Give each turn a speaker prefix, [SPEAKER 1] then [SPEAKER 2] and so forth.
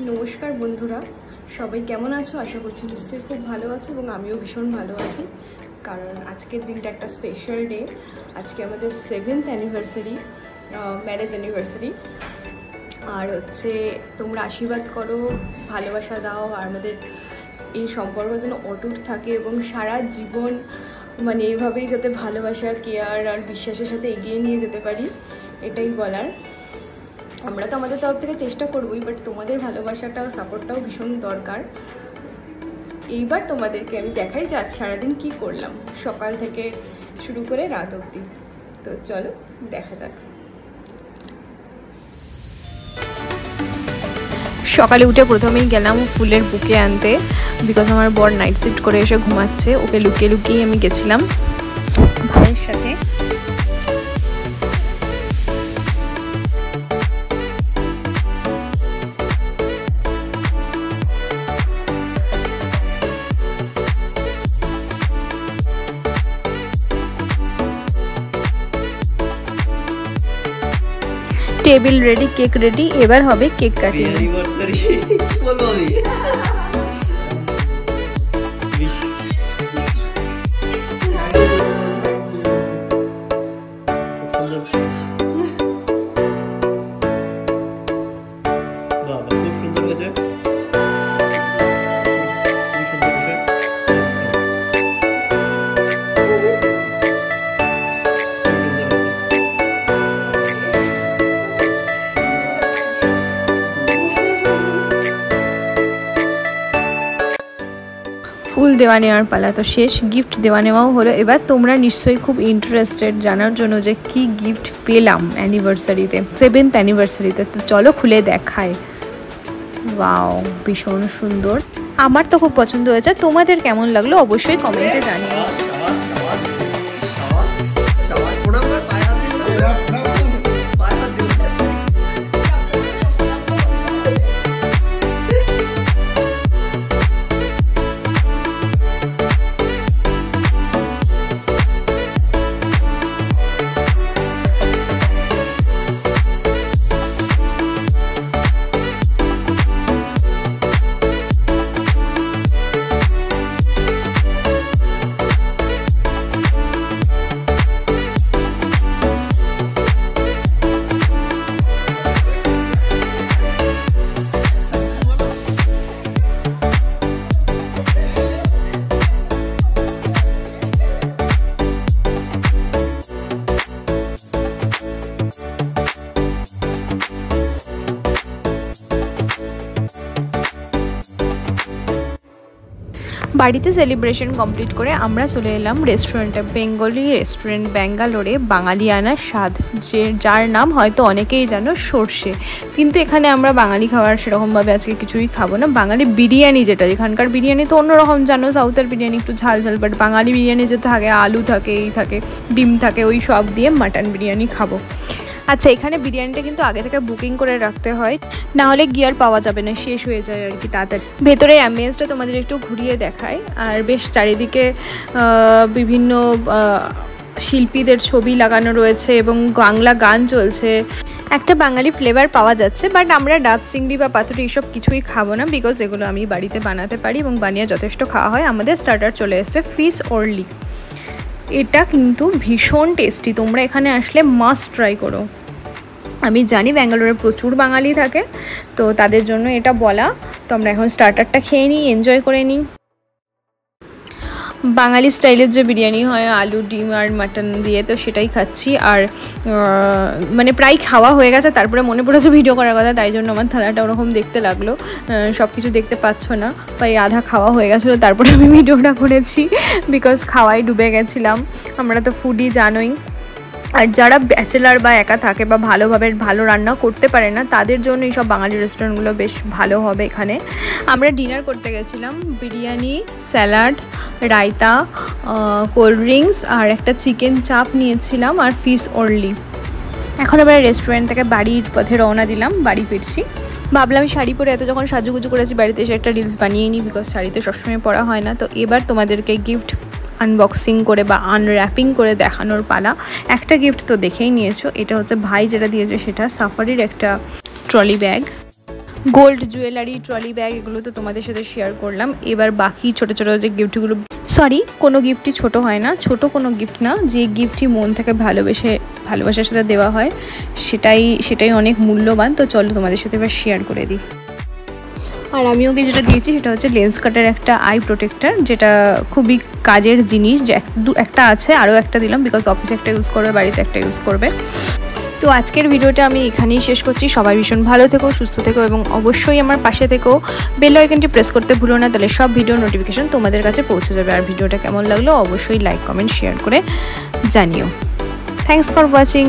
[SPEAKER 1] নমস্কার বন্ধুরা, সবাই কেমন আছো? আশা করছি নিশ্চয়ই খুব ভালো আছো এবং আমিও ভীষণ ভালো আছি, কারণ আজকের দিনটা একটা স্পেশাল ডে। আজকে আমাদের 7th অ্যানিভার্সারি, ম্যারেজ অ্যানিভার্সারি। আর হচ্ছে তোমরা আশীর্বাদ করো, ভালোবাসা দাও, আর আমাদের এই সম্পর্ক যেন অটুট থাকে এবং সারা জীবন মানে এইভাবেই যাতে ভালোবাসা, কেয়ার আর বিশ্বাসের সাথে এগিয়ে নিয়ে যেতে পারি, এটাই বলার। আমরা তো আমাদের তরফ থেকে চেষ্টা করবোই, বাট তোমাদের ভালোবাসাটাও সাপোর্টটাও ভীষণ দরকার। এইবার তোমাদেরকে আমি দেখাই যে আজ সারাদিন কী করলাম, সকাল থেকে শুরু করে রাত অবধি। তো চলো দেখা যাক। সকালে উঠে প্রথমেই গেলাম ফুলের বুকে আনতে, বিকজ আমার বর নাইট শিফট করে এসে ঘুমাচ্ছে। ওকে লুকিয়ে লুকিয়ে আমি গেছিলাম ভাইয়ের সাথে। টেবিল রেডি, কেক রেডি, এবার হবে কেক কাটিং। ফুল দেওয়া নেওয়ার পালা তো শেষ, গিফট দেওয়া নেওয়াও হলো। এবার তোমরা নিশ্চয়ই খুব ইন্টারেস্টেড জানার জন্য যে কি গিফট পেলাম অ্যানিভার্সারিতে, 7th অ্যানিভার্সারিতে। তো চলো খুলে দেখাই। ওয়াও, ভীষণ সুন্দর, আমার তো খুব পছন্দ হয়েছে। তোমাদের কেমন লাগলো অবশ্যই কমেন্টে জানিও। বাড়িতে সেলিব্রেশন কমপ্লিট করে আমরা চলে এলাম রেস্টুরেন্টে, বেঙ্গলি রেস্টুরেন্ট, ব্যাঙ্গালোরে, বাঙালিয়ানা স্বাদ, যার নাম হয়তো অনেকেই জানো, সর্ষে। কিন্তু এখানে আমরা বাঙালি খাবার সেরকমভাবে আজকে কিছুই খাবো না। বাঙালি বিরিয়ানি, যেটা এখানকার বিরিয়ানি তো অন্যরকম জানো, সাউথের বিরিয়ানি একটু ঝাল ঝাল, বাট বাঙালি বিরিয়ানি যে থাকে, আলু থাকে, এই থাকে, ডিম থাকে, ওই সব দিয়ে মাটন বিরিয়ানি খাবো। আচ্ছা, এখানে বিরিয়ানিটা কিন্তু আগে থেকে বুকিং করে রাখতে হয়, না হলে গিয়ার পাওয়া যাবে না, শেষ হয়ে যায় আর কি তাড়াতাড়ি। ভেতরের অ্যাম্বিয়েন্সটা তোমাদের একটু ঘুরিয়ে দেখায়, আর বেশ চারিদিকে বিভিন্ন শিল্পীদের ছবি লাগানো রয়েছে এবং বাংলা গান চলছে, একটা বাঙালি ফ্লেভার পাওয়া যাচ্ছে। বাট আমরা ডাব চিংড়ি বা পাতুরি এইসব কিছুই খাবো না, বিকজ এগুলো আমি বাড়িতে বানাতে পারি এবং বানিয়ে যথেষ্ট খাওয়া হয়। আমাদের স্টার্টার চলে এসছে ফিশ অর্লি, এটা কিন্তু ভীষণ টেস্টি, তোমরা এখানে আসলে মাস্ট ট্রাই করো। আমি জানি ব্যাঙ্গালোরে প্রচুর বাঙালি থাকে, তো তাদের জন্য এটা বলা। তো আমরা এখন স্টার্টারটা খেয়ে নিই, এনজয় করে নিই। বাঙালি স্টাইলের যে বিরিয়ানি হয় আলু, ডিম আর মাটন দিয়ে, তো সেটাই খাচ্ছি। আর মানে প্রায় খাওয়া হয়ে গেছে, তারপরে মনে পড়েছে ভিডিও করার কথা, তাই জন্য আমার থালাটা ওরকম দেখতে লাগলো। সব কিছু দেখতে পাচ্ছ না, প্রায় আধা খাওয়া হয়ে গেছিলো, তারপরে আমি ভিডিওটা করেছি, বিকজ খাওয়াই ডুবে গেছিলাম। আমরা তো ফুডি জানোই। আর যারা ব্যাচেলার বা একা থাকে বা ভালোভাবে ভালো রান্না করতে পারে না, তাদের জন্য এইসব বাঙালি রেস্টুরেন্টগুলো বেশ ভালো হবে। এখানে আমরা ডিনার করতে গেছিলাম, biryani, salad, raita, cold drinks আর একটা চিকেন চাপ নিয়েছিলাম, আর ফিশ অর্লি। এখন আমরা রেস্টুরেন্ট থেকে বাড়ির পথে রওনা দিলাম, বাড়ি ফিরছি। ভাবলাম শাড়ি পরে এত যখন সাজুগুজু করেছি, বাড়িতে এসে একটা রিলস বানিয়ে নিই, বিকজ শাড়িতে সবসময় পরা হয় না। তো এবার তোমাদেরকে গিফট আনবক্সিং করে বা আনর্যাপিং করে দেখানোর পালা। একটা গিফট তো দেখেই নিয়েছো, এটা হচ্ছে ভাই যেটা দিয়েছে, সেটা সাফারির একটা trolley bag. Gold jewellery, trolley bag, এগুলো তো তোমাদের সাথে শেয়ার করলাম। এবার বাকি ছোটো ছোটো যে গিফটগুলো, সরি, কোনো গিফটই ছোট হয় না, ছোট কোনো গিফট না, যে গিফটই মন থেকে ভালোবাসার সাথে দেওয়া হয় সেটাই অনেক মূল্যবান। তো চলো তোমাদের সাথে এবার শেয়ার করে দিই। আর আমি ওকে যেটা দিয়েছি সেটা হচ্ছে লেন্স কাটের একটা আই প্রোটেক্টর, যেটা খুবই কাজের জিনিস। যে একটা আছে, আরও একটা দিলাম, বিকজ অফিসে একটা ইউজ করবে, বাড়িতে একটা ইউজ করবে। তো আজকের ভিডিওটা আমি এখানেই শেষ করছি। সবাই ভীষণ ভালো থেকো, সুস্থ থেকো এবং অবশ্যই আমার পাশে থেকো। বেল আইকনটি প্রেস করতে ভুলো না, তাহলে সব ভিডিও নোটিফিকেশন তোমাদের কাছে পৌঁছে যাবে। আর ভিডিওটা কেমন লাগলো অবশ্যই লাইক, কমেন্ট, শেয়ার করে জানিও। Thanks for watching.